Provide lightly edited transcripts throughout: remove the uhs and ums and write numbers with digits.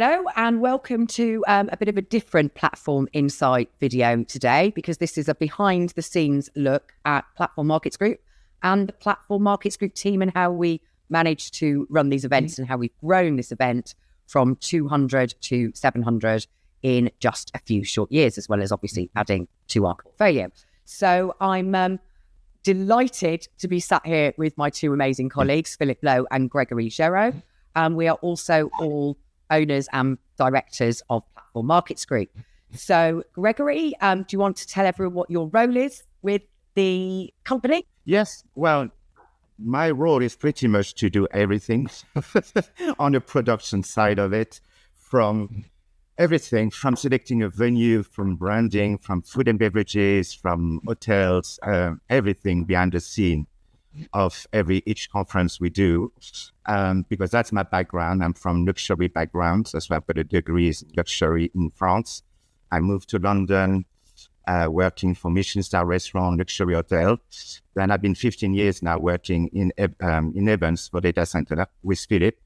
Hello and welcome to a bit of a different Platform Insight video today, because this is a behind the scenes look at Platform Markets Group and the Platform Markets Group team and how we managed to run these events and how we've grown this event from 200 to 700 in just a few short years, as well as obviously adding to our portfolio. So I'm delighted to be sat here with my two amazing colleagues, Philip Lowe and Gregory Giraud. We are also all owners and directors of Platform Markets Group. So, Gregory, do you want to tell everyone what your role is with the company? Yes, well, my role is pretty much to do everything on the production side of it, from everything, from selecting a venue, from branding, from food and beverages, from hotels, everything behind the scene of each conference we do, because that's my background. I'm from luxury background. That's why I've got a degree in luxury in France. I moved to London, working for Michelin star restaurant, luxury hotel. Then I've been 15 years now working in Evans for data center with Philip,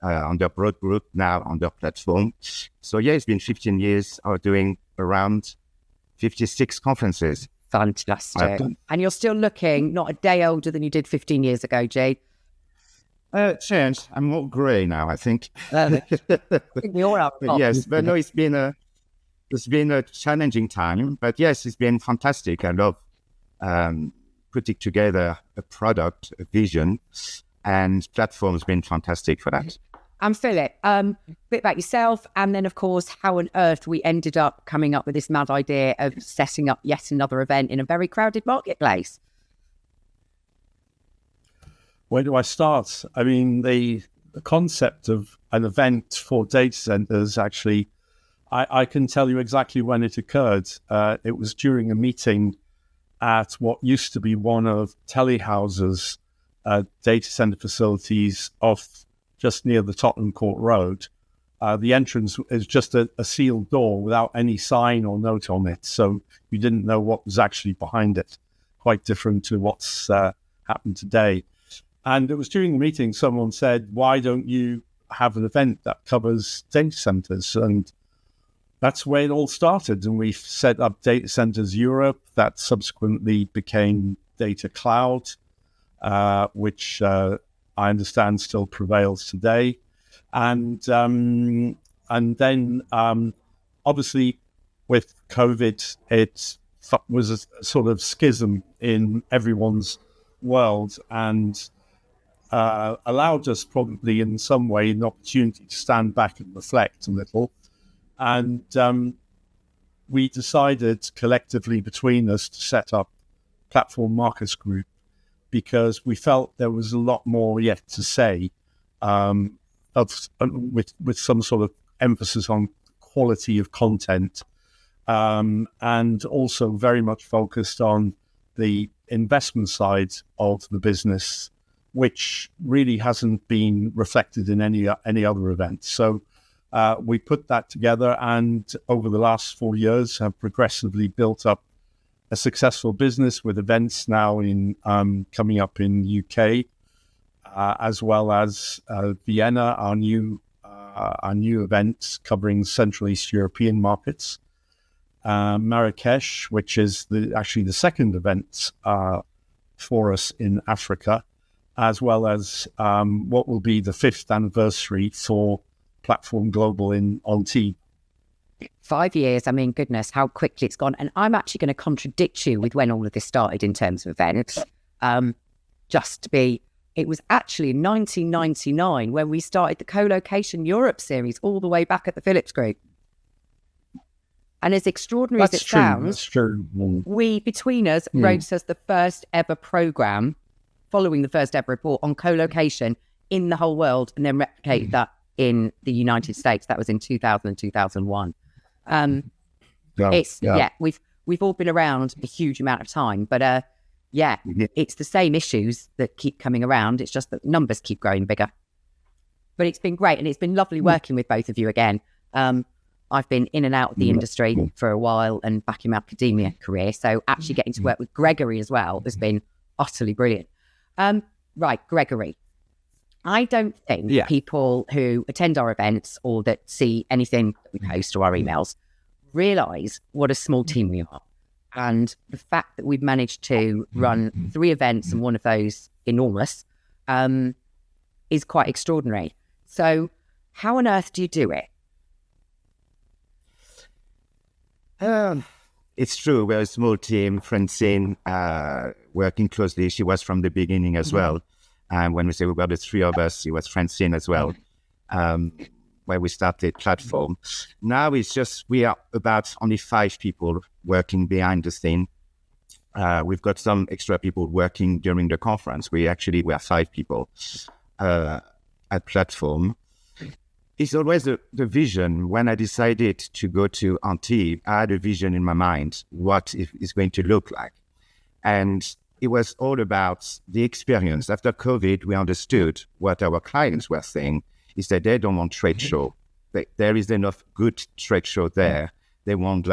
under Broad Group, now under Platform. So yeah, it's been 15 years of doing around 56 conferences. Fantastic. And you're still looking not a day older than you did 15 years ago, Jay. Changed. I'm more grey now, I think. We all are. Yes, but no, it's been a challenging time. But yes, it's been fantastic. I love putting together a product, a vision, and Platform's been fantastic for that. And Philip, a bit about yourself, and then, of course, how on earth we ended up coming up with this mad idea of setting up yet another event in a very crowded marketplace. Where do I start? I mean, the concept of an event for data centers, actually, I can tell you exactly when it occurred. It was during a meeting at what used to be one of Telehouse's data center facilities off just near the Tottenham Court Road. The entrance is just a sealed door without any sign or note on it. So you didn't know what was actually behind it. Quite different to what's happened today. And it was during the meeting, someone said, why don't you have an event that covers data centers? And that's where it all started. And we set up Data Centers Europe. That subsequently became Data Cloud, which I understand still prevails today. And then obviously with COVID, it was a sort of schism in everyone's world, and allowed us probably in some way an opportunity to stand back and reflect a little. And we decided collectively between us to set up Platform Markets Group, because we felt there was a lot more yet to say, with some sort of emphasis on quality of content, and also very much focused on the investment side of the business, which really hasn't been reflected in any other event. So we put that together, and over the last 4 years have progressively built up a successful business with events now in coming up in UK, as well as Vienna, our new event covering Central East European markets, Marrakesh, which is actually the second event for us in Africa, as well as what will be the 5th anniversary for Platform Global on T. 5 years, I mean, goodness, how quickly it's gone. And I'm actually going to contradict you with when all of this started in terms of events. It was actually in 1999 when we started the Co-Location Europe series all the way back at the Philips Group. And as extraordinary as it sounds, we, between us, wrote us the first ever programme following the first ever report on co-location in the whole world, and then replicated that in the United States. That was in 2000 and 2001. We've all been around a huge amount of time, but it's the same issues that keep coming around. It's just that numbers keep growing bigger. But it's been great, and it's been lovely working with both of you again. I've been in and out of the industry for a while and back in my academia career, so actually getting to work with Gregory as well has been utterly brilliant. Right, Gregory, I don't think people who attend our events or that see anything that we post or our emails realise what a small team we are. And the fact that we've managed to run 3 events and one of those enormous is quite extraordinary. So how on earth do you do it? It's true. We're a small team. Francine working closely. She was from the beginning as well. And when we say we were the 3 of us, it was Francine as well, where we started platform. Now it's just, we are about only 5 people working behind the scene. We've got some extra people working during the conference. We are 5 people at platform. It's always the vision. When I decided to go to Antibes, I had a vision in my mind, what it's going to look like. And it was all about the experience. After COVID, we understood what our clients were saying is that they don't want trade show. There is enough good trade show there. They want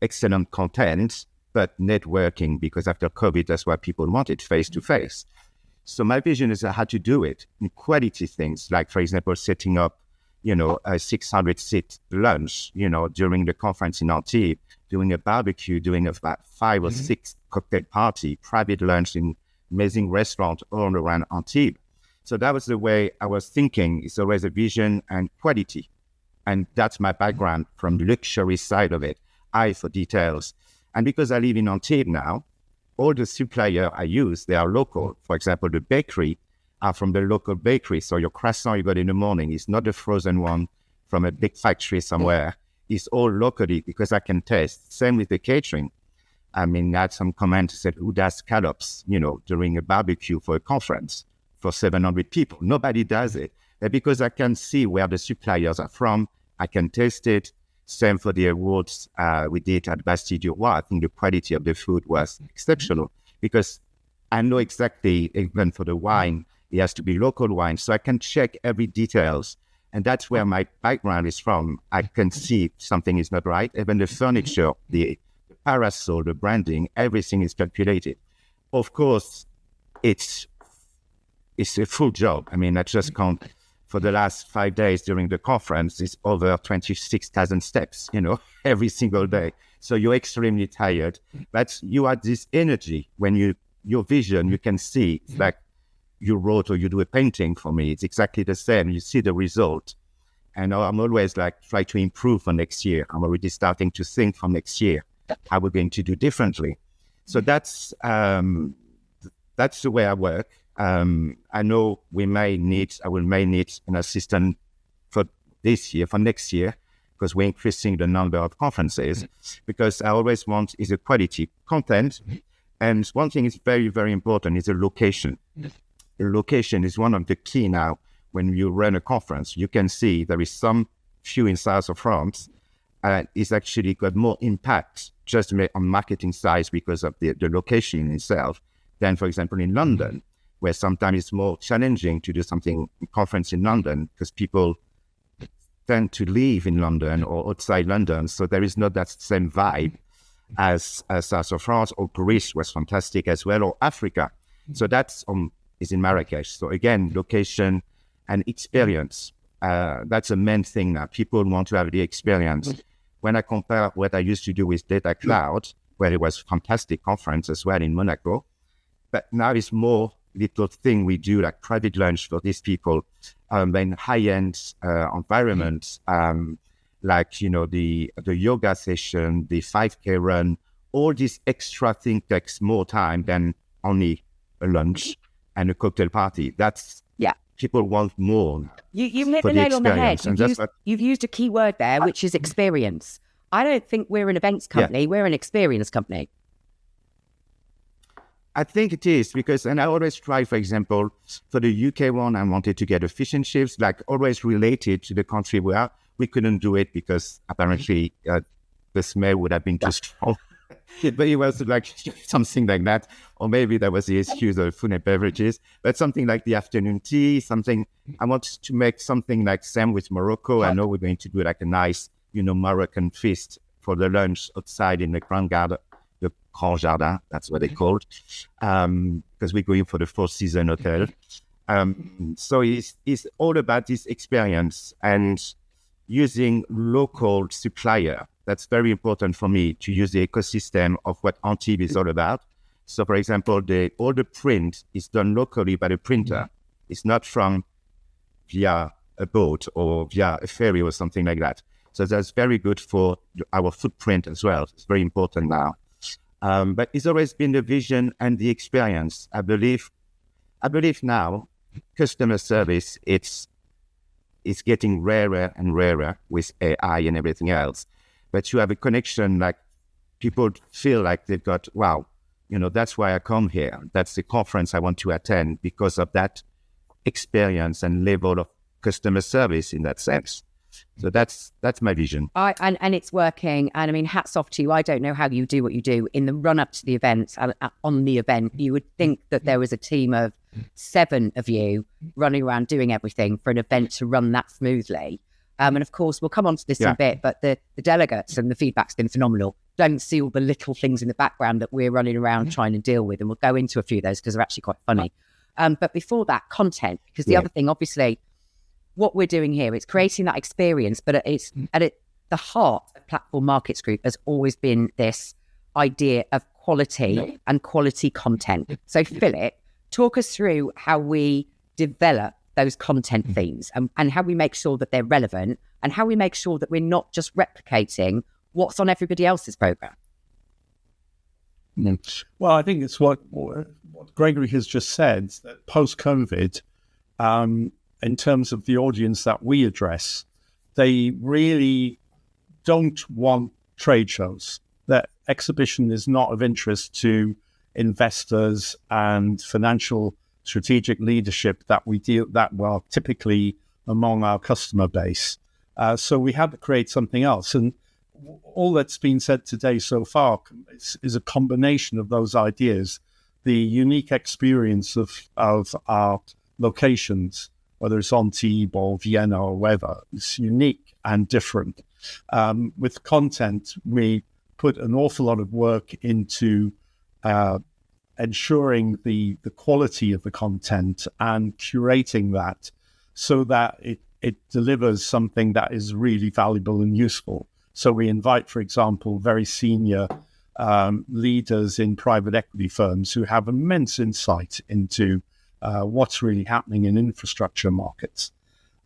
excellent content, but networking, because after COVID, that's what people wanted, face to face. So my vision is how to do it in quality things, like, for example, setting up, a 600-seat lunch, during the conference in Antibes, doing a barbecue, doing about 5 or 6 cocktail party, private lunch in amazing restaurant all around Antibes. So that was the way I was thinking. It's always a vision and quality. And that's my background from the luxury side of it, eye for details. And because I live in Antibes now, all the suppliers I use, they are local. For example, the bakery are from the local bakery. So your croissant you got in the morning is not a frozen one from a big factory somewhere. It's all locally because I can taste. Same with the catering. I mean, I had some comments that said, who does scallops, during a barbecue for a conference for 700 people? Nobody does it. And because I can see where the suppliers are from, I can taste it. Same for the awards we did at Bastille du Roi. I think the quality of the food was exceptional because I know exactly, even for the wine, it has to be local wine. So I can check every details. And that's where my background is from. I can see something is not right. Even the furniture, the parasol, the branding, everything is calculated. Of course, it's a full job. I mean, I just can't. For the last 5 days during the conference, it's over 26,000 steps, every single day. So you're extremely tired, but you have this energy when your vision, you can see, it's like you wrote or you do a painting for me. It's exactly the same. You see the result. And I'm always try to improve for next year. I'm already starting to think for next year, how we're going to do differently. So that's the way I work. I know I may need an assistant for this year, for next year, because we're increasing the number of conferences, because I always want is a quality content. And one thing is very, very important is the location. The location is one of the key now. When you run a conference, you can see there is some few in south of France. It's actually got more impact just on marketing side because of the location itself than, for example, in London, where sometimes it's more challenging to do something conference in London because people tend to live in London or outside London. So there is not that same vibe as south of France, or Greece was fantastic as well, or Africa. So that's is in Marrakesh. So again, location and experience. That's a main thing now. People want to have the experience. When I compare what I used to do with Data Cloud, where it was fantastic conference as well in Monaco, but now it's more little thing we do, like private lunch for these people, then high-end environments, like, the yoga session, the 5K run, all this extra thing takes more time than only a lunch and a cocktail party. People want more. You hit the nail on the head. You've used a key word there, which is experience. I don't think we're an events company. We're an experience company. I think it is because, and I always try, for example, for the UK one, I wanted to get a fish and chips, always related to the country we are. We couldn't do it because apparently the smell would have been too strong. But it was something like that. Or maybe that was the excuse of food and beverages. But something like the afternoon tea, something, I want to make something like same with Morocco. I know we're going to do a nice, Moroccan feast for the lunch outside in the Grand Garden. The Grand Jardin, that's what they called, because we're going for the Four Seasons Hotel. So it's all about this experience and using local supplier. That's very important for me, to use the ecosystem of what Antibes is all about. So, for example, all the print is done locally by the printer. It's not from via a boat or via a ferry or something like that. So that's very good for our footprint as well. It's very important now. But it's always been the vision and the experience. I believe now customer service, it's getting rarer and rarer with AI and everything else. But you have a connection, like people feel like they've got, wow, that's why I come here. That's the conference I want to attend because of that experience and level of customer service in that sense. So that's my vision. And it's working. And I mean, hats off to you. I don't know how you do what you do in the run up to the event. And on the event, you would think that there was a team of 7 of you running around doing everything for an event to run that smoothly. And of course, we'll come on to this in a bit, but the delegates and the feedback's been phenomenal. Don't see all the little things in the background that we're running around trying to deal with. And we'll go into a few of those because they're actually quite funny. But before that, content, because the other thing, obviously, what we're doing here, it's creating that experience, but it's the heart of Platform Markets Group has always been this idea of quality and quality content. So Philip, talk us through how we develop those content themes and how we make sure that they're relevant and how we make sure that we're not just replicating what's on everybody else's program. Well, I think it's what Gregory has just said, that post-COVID, in terms of the audience that we address, they really don't want trade shows. That exhibition is not of interest to investors and financial strategic leadership that we deal that well typically among our customer base. So we had to create something else. And all that's been said today so far is a combination of those ideas. The unique experience of our locations, whether it's Antibes or Vienna or wherever, it's unique and different. With content, we put an awful lot of work into ensuring the quality of the content and curating that so that it delivers something that is really valuable and useful. So we invite, for example, very senior leaders in private equity firms who have immense insight into what's really happening in infrastructure markets.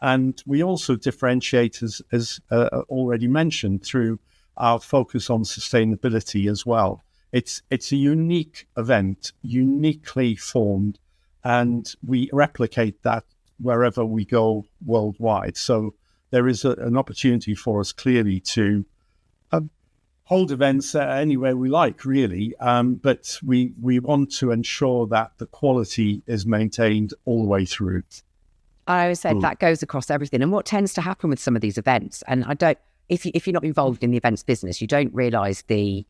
And we also differentiate, as already mentioned, through our focus on sustainability as well. It's a unique event, uniquely formed, and we replicate that wherever we go worldwide. So there is an opportunity for us clearly to hold events anywhere we like, really. But we want to ensure that the quality is maintained all the way through. I always said that goes across everything. And what tends to happen with some of these events, and if you're not involved in the events business, you don't realise the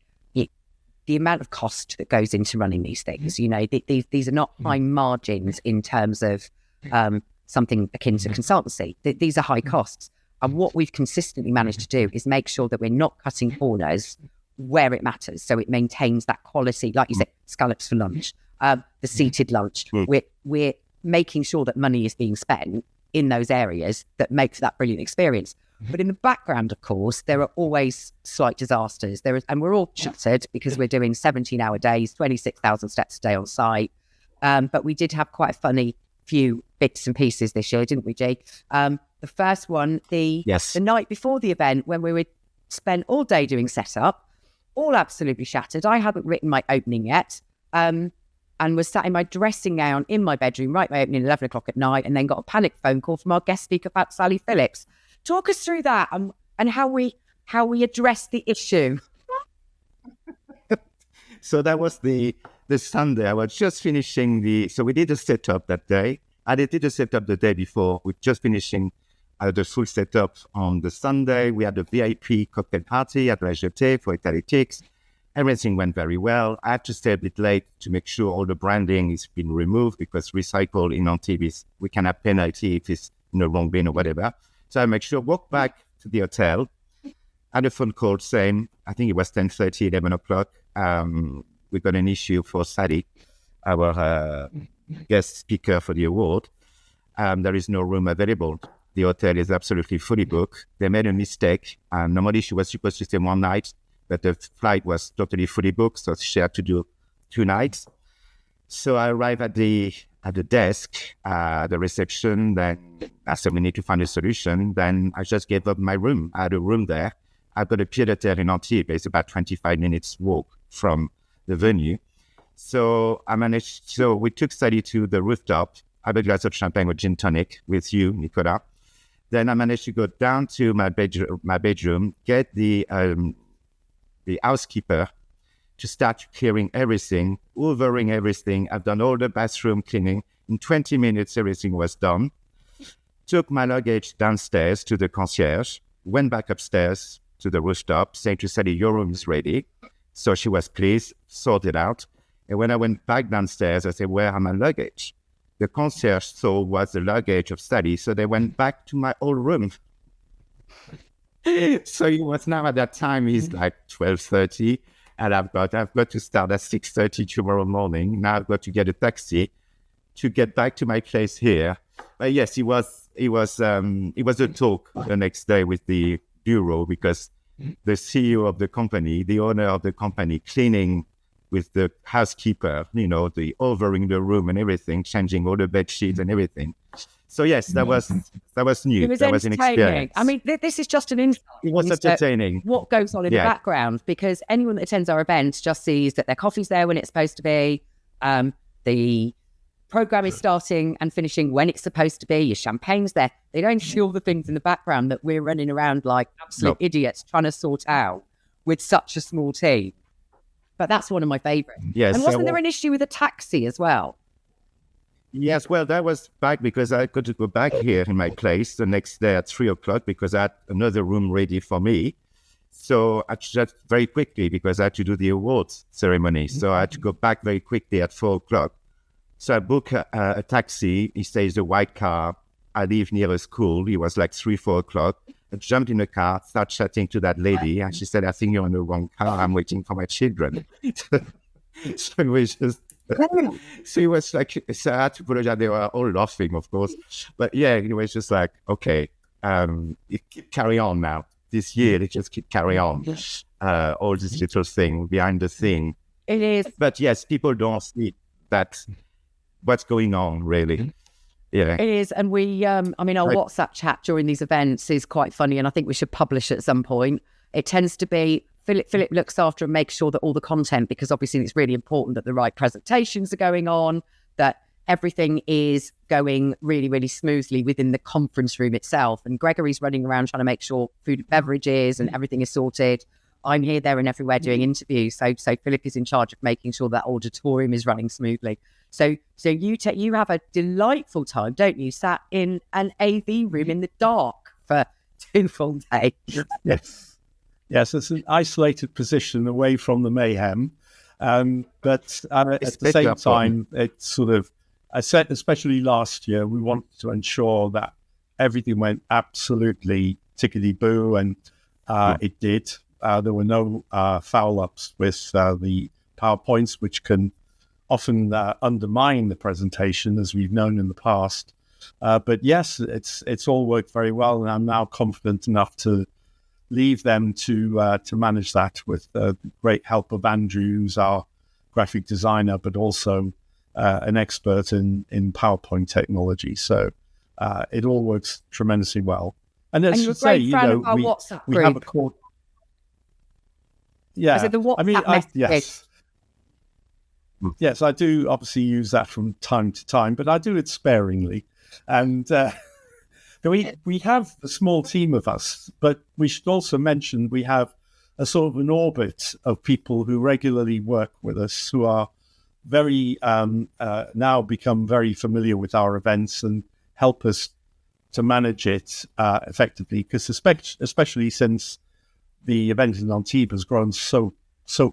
amount of cost that goes into running these things. These are not high margins in terms of something akin to consultancy. These are high costs. And what we've consistently managed to do is make sure that we're not cutting corners where it matters. So it maintains that quality, like you said, scallops for lunch, the seated lunch. We're making sure that money is being spent in those areas that make for that brilliant experience. But in the background, of course, there are always slight disasters. And we're all shattered because we're doing 17-hour days, 26,000 steps a day on site. But we did have quite a funny few bits and pieces this year, didn't we, Jake? The first one, the night before the event, when we would spend all day doing setup, all absolutely shattered. I hadn't written my opening yet, and was sat in my dressing gown in my bedroom, write my opening at 11 o'clock at night, and then got a panic phone call from our guest speaker, Pat Sally Phillips. Talk us through that and how we address the issue. So that was the Sunday. I was just finishing so we did a setup that day. I did a setup the day before. We're just finishing the full setup on the Sunday. We had a VIP cocktail party at La Jetée for Italytics. Everything went very well. I had to stay a bit late to make sure all the branding is been removed because recycle in Antibes, we can have penalty if it's in the wrong bin or whatever. So I make sure, walk back to the hotel, had a phone call saying, I think it was 10:30, 11 o'clock. We got an issue for Sally, our guest speaker for the award. there is no room available. The hotel is absolutely fully booked. They made a mistake. Normally she was supposed to stay one night, but the flight was totally fully booked, so she had to do 2 nights. So I arrived at the desk, the reception. Then I said, we need to find a solution. Then I just gave up my room. I had a room there. I've got a pied à terre in Antibes. It's about 25 minutes walk from the venue. So we took Sally to the rooftop, have a glass of champagne with gin tonic with you, Nicolas. Then I managed to go down to my bedroom, get the housekeeper to start clearing everything, hoovering everything. I've done all the bathroom cleaning. In 20 minutes, everything was done. Took my luggage downstairs to the concierge, went back upstairs to the rooftop, saying to Sally, your room is ready. So she was pleased, sorted out. And when I went back downstairs, I said, where are my luggage? The concierge saw was the luggage of Sally, so they went back to my old room. So it was now at that time, it's like 12:30, and I've got to start at 6:30 tomorrow morning. Now I've got to get a taxi to get back to my place here. But yes, it was a talk the next day with the bureau, because the CEO of the company, the owner of the company, cleaning with the housekeeper, the overing the room and everything, changing all the bed sheets and everything. So yes, that was new. It was that was an experience. I mean, this is just an insight. It was entertaining. What goes on in the background, because anyone that attends our event just sees that their coffee's there when it's supposed to be. The program is starting and finishing when it's supposed to be. Your champagne's there. They don't see all the things in the background that we're running around like absolute idiots trying to sort out with such a small team. But that's one of my favourites. Yes. And wasn't there an issue with a taxi as well? Yes, well, that was back because I got to go back here in my place the next day at 3:00 because I had another room ready for me. So I just very quickly, because I had to do the awards ceremony. So I had to go back very quickly at 4:00. So I booked a taxi. He says the white car. I live near a school. It was like 3-4 o'clock. I jumped in the car, started chatting to that lady, and she said, I think you're in the wrong car. I'm waiting for my children. So it was just... So it was like, so I had to apologize. They were all laughing, of course. But yeah, it was just like, okay, carry on now. This year, they just keep carry on. All this little thing behind the thing. It is. But yes, people don't see that, what's going on, really. Yeah. It is. And we, our WhatsApp chat during these events is quite funny, and I think we should publish at some point. It tends to be Philip looks after and makes sure that all the content, because obviously it's really important that the right presentations are going on, that everything is going really, really smoothly within the conference room itself. And Gregory's running around trying to make sure food and beverages and everything is sorted. I'm here, there and everywhere doing interviews. So Philip is in charge of making sure that auditorium is running smoothly. So you have a delightful time, don't you? Sat in an AV room in the dark for 2 full days. Yes, it's an isolated position away from the mayhem. But at the same time, it's sort of, I said, especially last year, we wanted to ensure that everything went absolutely tickety-boo, and it did. There were no foul-ups with the PowerPoints, which can often undermine the presentation, as we've known in the past. But yes, it's all worked very well, and I'm now confident enough to leave them to manage that with the great help of Andrew, who's our graphic designer, but also an expert in PowerPoint technology. So it all works tremendously well. And as you say, we have a core. Yeah, I said the WhatsApp yes. Yes, I do obviously use that from time to time, but I do it sparingly. And we have a small team of us, but we should also mention we have a sort of an orbit of people who regularly work with us, who are very now become very familiar with our events and help us to manage it effectively. Because especially since the event in Antibes has grown so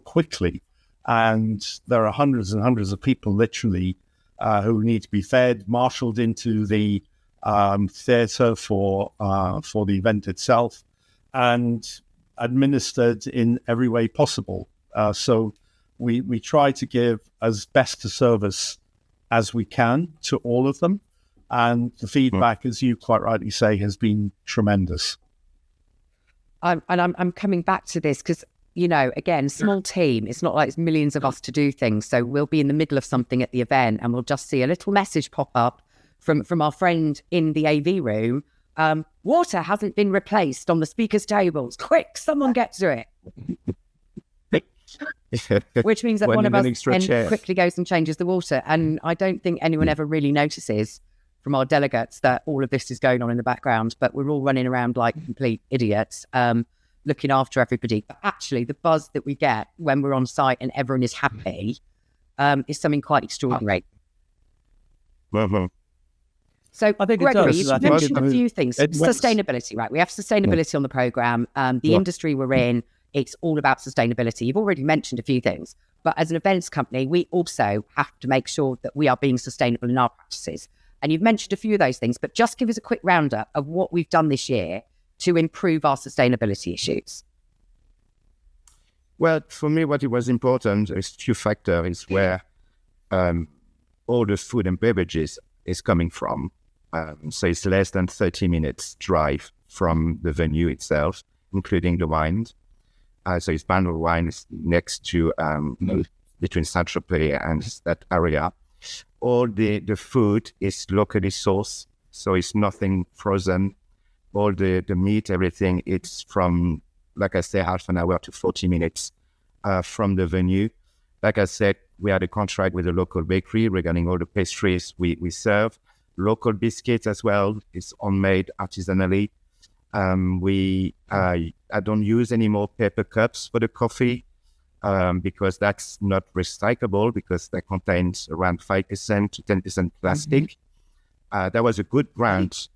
quickly, and there are hundreds and hundreds of people literally who need to be fed, marshaled into the theatre for the event itself, and administered in every way possible. So we try to give as best a service as we can to all of them. And the feedback, as you quite rightly say, has been tremendous. I'm coming back to this because, again, small team, it's not like it's millions of us to do things. So we'll be in the middle of something at the event and we'll just see a little message pop up from our friend in the AV room. Water hasn't been replaced on the speakers' tables. Quick, someone get to it. Which means that one of us then quickly goes and changes the water. And I don't think anyone ever really notices from our delegates that all of this is going on in the background, but we're all running around like complete idiots, looking after everybody. But actually, the buzz that we get when we're on site and everyone is happy is something quite extraordinary. So, I think Gregory, you've mentioned a few things. Sustainability, right? We have sustainability on the programme. The industry we're in, it's all about sustainability. You've already mentioned a few things. But as an events company, we also have to make sure that we are being sustainable in our practices. And you've mentioned a few of those things, but just give us a quick roundup of what we've done this year to improve our sustainability issues. Well, for me, what it was important is few factors where all the food and beverages is coming from. So it's less than 30 minutes drive from the venue itself, including the wines. So it's Bandol Wine is next to between Saint-Tropez and that area. All the food is locally sourced, so it's nothing frozen. All the meat, everything, it's from, like I say, half an hour to 40 minutes from the venue. Like I said, we had a contract with a local bakery regarding all the pastries we serve. Local biscuits as well, it's homemade artisanally. I don't use any more paper cups for the coffee. Because that's not recyclable because that contains around 5% to 10% plastic. That was a good grant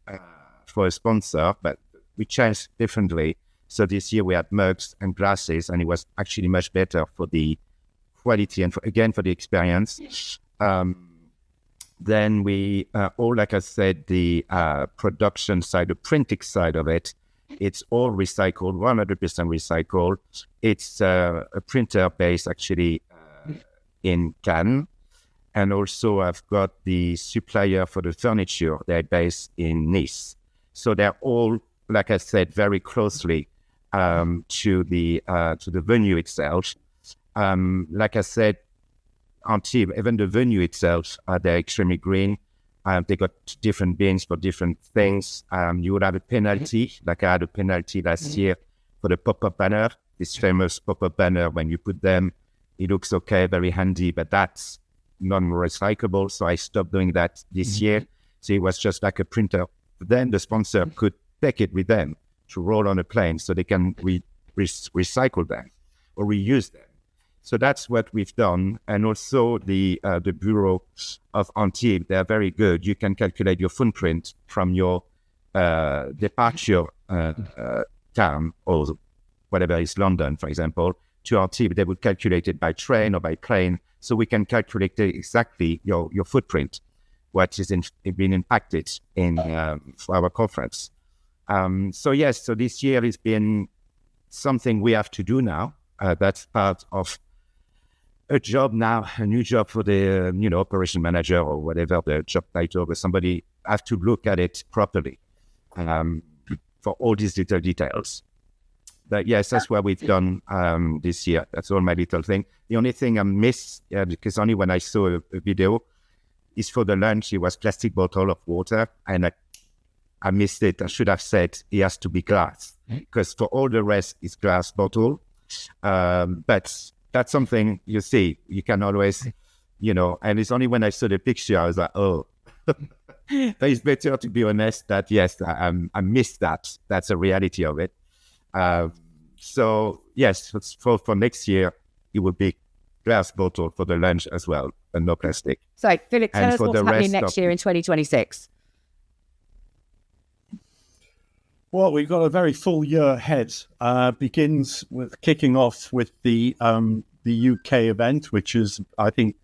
for a sponsor, but we changed differently. So this year we had mugs and glasses, and it was actually much better for the quality and for the experience. Then we, like I said, the production side, the printing side of it, it's all recycled, 100% recycled. It's a printer based actually in Cannes. And also I've got the supplier for the furniture. They're based in Nice. So they're all, like I said, very closely to the venue itself. Like I said, Antibes, even the venue itself, they're extremely green. They got different bins for different things. You would have a penalty, like I had a penalty last year for the pop-up banner. This famous pop-up banner, when you put them, it looks okay, very handy, but that's non-recyclable. So I stopped doing that this year. So it was just like a printer. Then the sponsor could take it with them to roll on a plane so they can recycle them or reuse them. So that's what we've done. And also the Bureau of Antibes, they're very good. You can calculate your footprint from your departure town or whatever is London, for example, to Antibes. They would calculate it by train or by plane. So we can calculate exactly your footprint, what is been impacted in for our conference. So this year has been something we have to do now. That's part of a job now, a new job for the operation manager or whatever the job title, but somebody have to look at it properly for all these little details. But yes, that's what we've done this year. That's all my little thing. The only thing I missed, because only when I saw a video, is for the lunch. It was plastic bottle of water, and I missed it. I should have said it has to be glass, because for all the rest, it's glass bottle. But that's something you see. You can always, and it's only when I saw the picture, I was like, oh, it's better to be honest that, yes, I missed that. That's a reality of it. So, yes, for next year, it would be glass bottle for the lunch as well, and no plastic. So, Philip, tell us what's happening next year in 2026. Well, we've got a very full year ahead. Begins with kicking off with the UK event, which is, I think,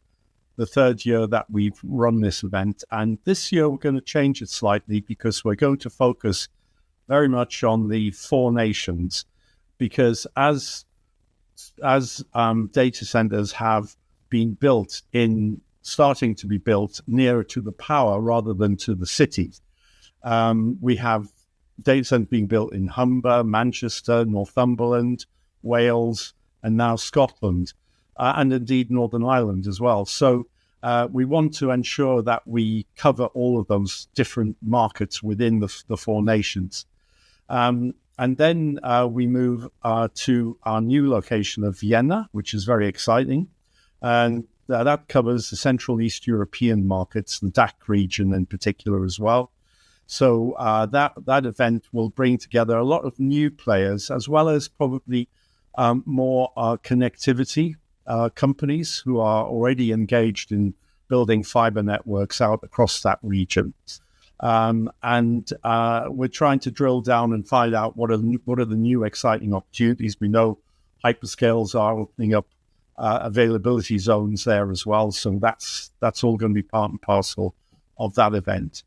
the third year that we've run this event. And this year we're going to change it slightly because we're going to focus very much on the four nations, because as data centers have been built in starting to be built nearer to the power rather than to the cities. We have data centers being built in Humber, Manchester, Northumberland, Wales, and now Scotland, and indeed Northern Ireland as well. So we want to ensure that we cover all of those different markets within the four nations. And then we move to our new location of Vienna, which is very exciting. And that covers the Central East European markets, the DACH region in particular as well. So that event will bring together a lot of new players, as well as probably more connectivity companies who are already engaged in building fiber networks out across that region. And we're trying to drill down and find out what are the new exciting opportunities. We know hyperscales are opening up availability zones there as well. So that's all going to be part and parcel of that event.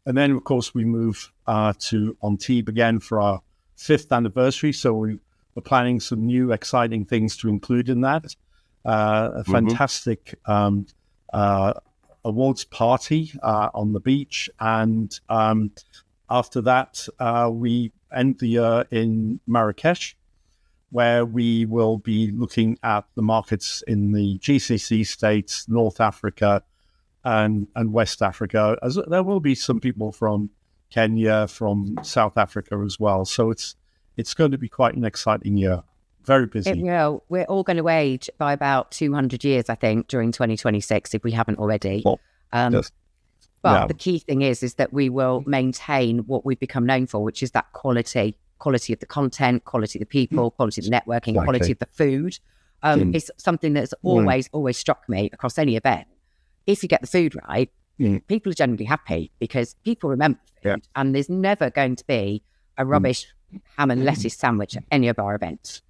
And then, of course, we move to Antibes again for our 5th anniversary. So we're planning some new exciting things to include in that. A fantastic awards party on the beach. And after that, we end the year in Marrakesh, where we will be looking at the markets in the GCC states, North Africa, and West Africa. As there will be some people from Kenya, from South Africa as well. So it's going to be quite an exciting year. Very busy. It will. We're all going to age by about 200 years, I think, during 2026, if we haven't already. Yes. But the key thing is that we will maintain what we've become known for, which is that quality of the content, quality of the people, quality of the networking, quality of the food. It's something that's always struck me across any event. If you get the food right, people are generally happy because people remember food, and there's never going to be a rubbish ham and lettuce sandwich at any of our events.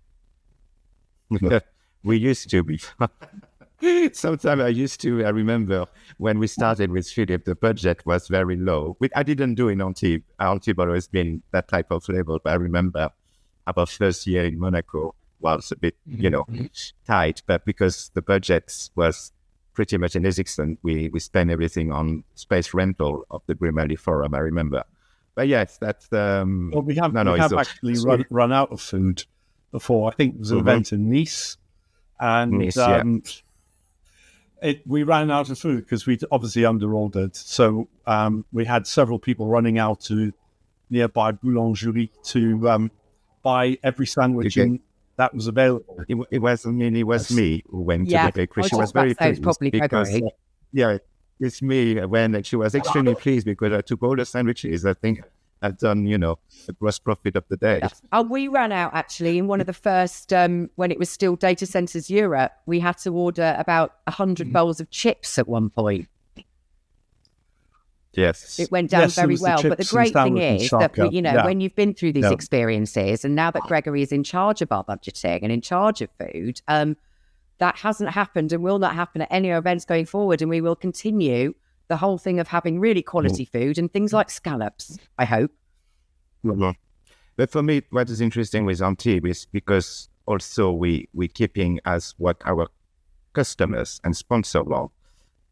We used to be. Sometimes I remember when we started with Philip, the budget was very low. I didn't do in Antibes. Antibes always been that type of level, but I remember our first year in Monaco was a bit, tight, but because the budget was pretty much inexistent, we spent everything on space rental of the Grimaldi Forum, I remember. But yes, that's... well, we have actually run out of food before. I think there was an event in Nice, and we ran out of food because we obviously under-ordered. So we had several people running out to nearby boulangerie to buy every sandwich that was available. It was me who went to the bakery. She was very pleased because it's me when she was extremely pleased because I took all the sandwiches. I think I've done, the gross profit of the day. We ran out actually in one of the first, when it was still Data Centers Europe, we had to order about 100 bowls of chips at one point. Yes. It went down very well. But the great thing is that, when you've been through these experiences, and now that Gregory is in charge of our budgeting and in charge of food, that hasn't happened and will not happen at any events going forward. And we will continue the whole thing of having really quality food and things like scallops, I hope. But for me, what is interesting with Antibes is because also we keeping as what our customers and sponsors want.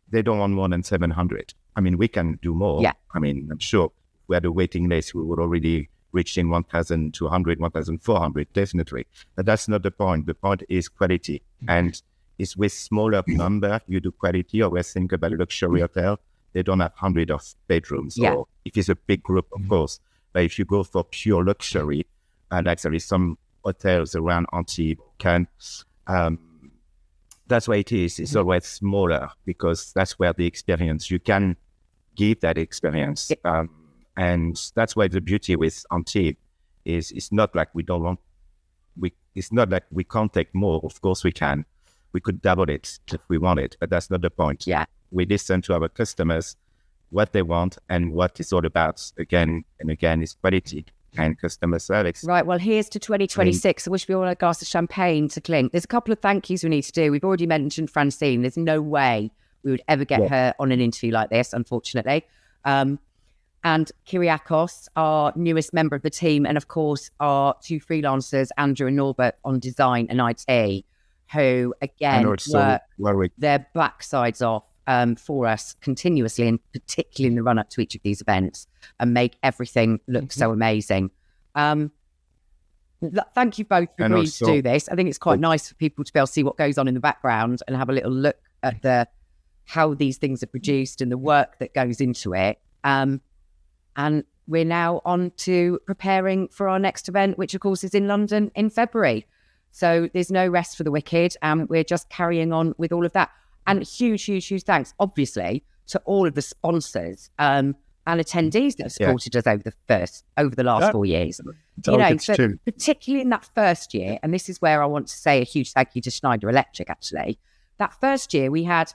They don't want more than 700. I mean, we can do more. Yeah. I mean, I'm sure if we had a waiting list, we would already reach in 1,200, 1,400, definitely. But that's not the point. The point is quality. And it's with smaller number, you do quality. Always think about luxury hotel. They don't have hundreds of bedrooms. Yeah. Or if it's a big group, of course. But if you go for pure luxury, and actually some hotels around Antibes can... that's why it is. It's always smaller because that's where the experience, you can give that experience. And that's why the beauty with Antibes is it's not like we don't want, it's not like we can't take more. Of course we can. We could double it if we want it, but that's not the point. Yeah. We listen to our customers, what they want and what it's all about again and again is quality and customer service. Right, well, here's to 2026. I wish we all had a glass of champagne to clink. There's a couple of thank yous we need to do. We've already mentioned Francine. There's no way we would ever get her on an interview like this, unfortunately. And Kyriakos, our newest member of the team, and of course our two freelancers, Andrew and Norbert, on design and IT, who again work their backsides off for us continuously, and particularly in the run up to each of these events, and make everything look so amazing. Thank you both for agreeing to do this. I think it's quite nice for people to be able to see what goes on in the background and have a little look at how these things are produced and the work that goes into it. And we're now on to preparing for our next event, which of course is in London in February. So there's no rest for the wicked, and we're just carrying on with all of that. And huge thanks, obviously, to all of the sponsors and attendees that have supported us over the last 4 years. So particularly in that first year, and this is where I want to say a huge thank you to Schneider Electric, actually. That first year, we had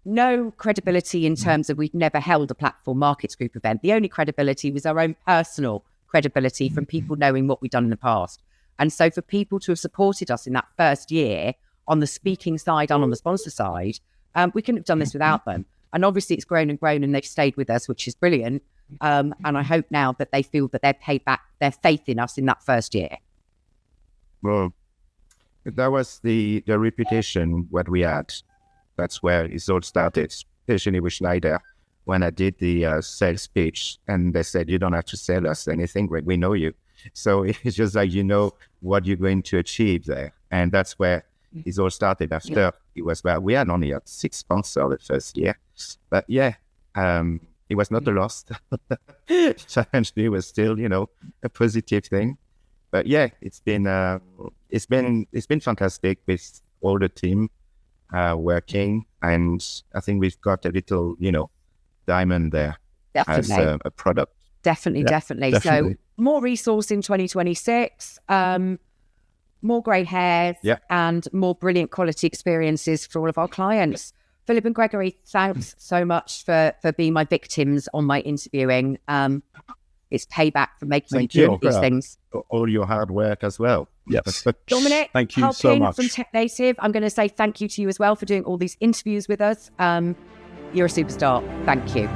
no credibility in terms of we'd never held a Platform Markets Group event. The only credibility was our own personal credibility from people knowing what we'd done in the past. And so for people to have supported us in that first year on the speaking side and on the sponsor side, we couldn't have done this without them. And obviously it's grown and they've stayed with us, which is brilliant. And I hope now that they feel that they've paid back their faith in us in that first year. Well, that was the reputation what we had. That's where it all started, especially with Schneider. When I did the sales pitch and they said, you don't have to sell us anything, we know you. So it's just like, you know what you're going to achieve there. And that's where it all started. After it was we had only had 6 sponsors the first year. But it was not a loss. Challenge was still, a positive thing. But it's been fantastic with all the team working, and I think we've got a little, diamond there as a product. Definitely. So more resource in 2026, more grey hairs, and more brilliant quality experiences for all of our clients. Philip and Gregory, thanks so much for being my victims on my interviewing. It's payback for making me do these things. All your hard work as well. Yes. Dominic, thank you so much. From Tech Native, I'm going to say thank you to you as well for doing all these interviews with us. You're a superstar. Thank you.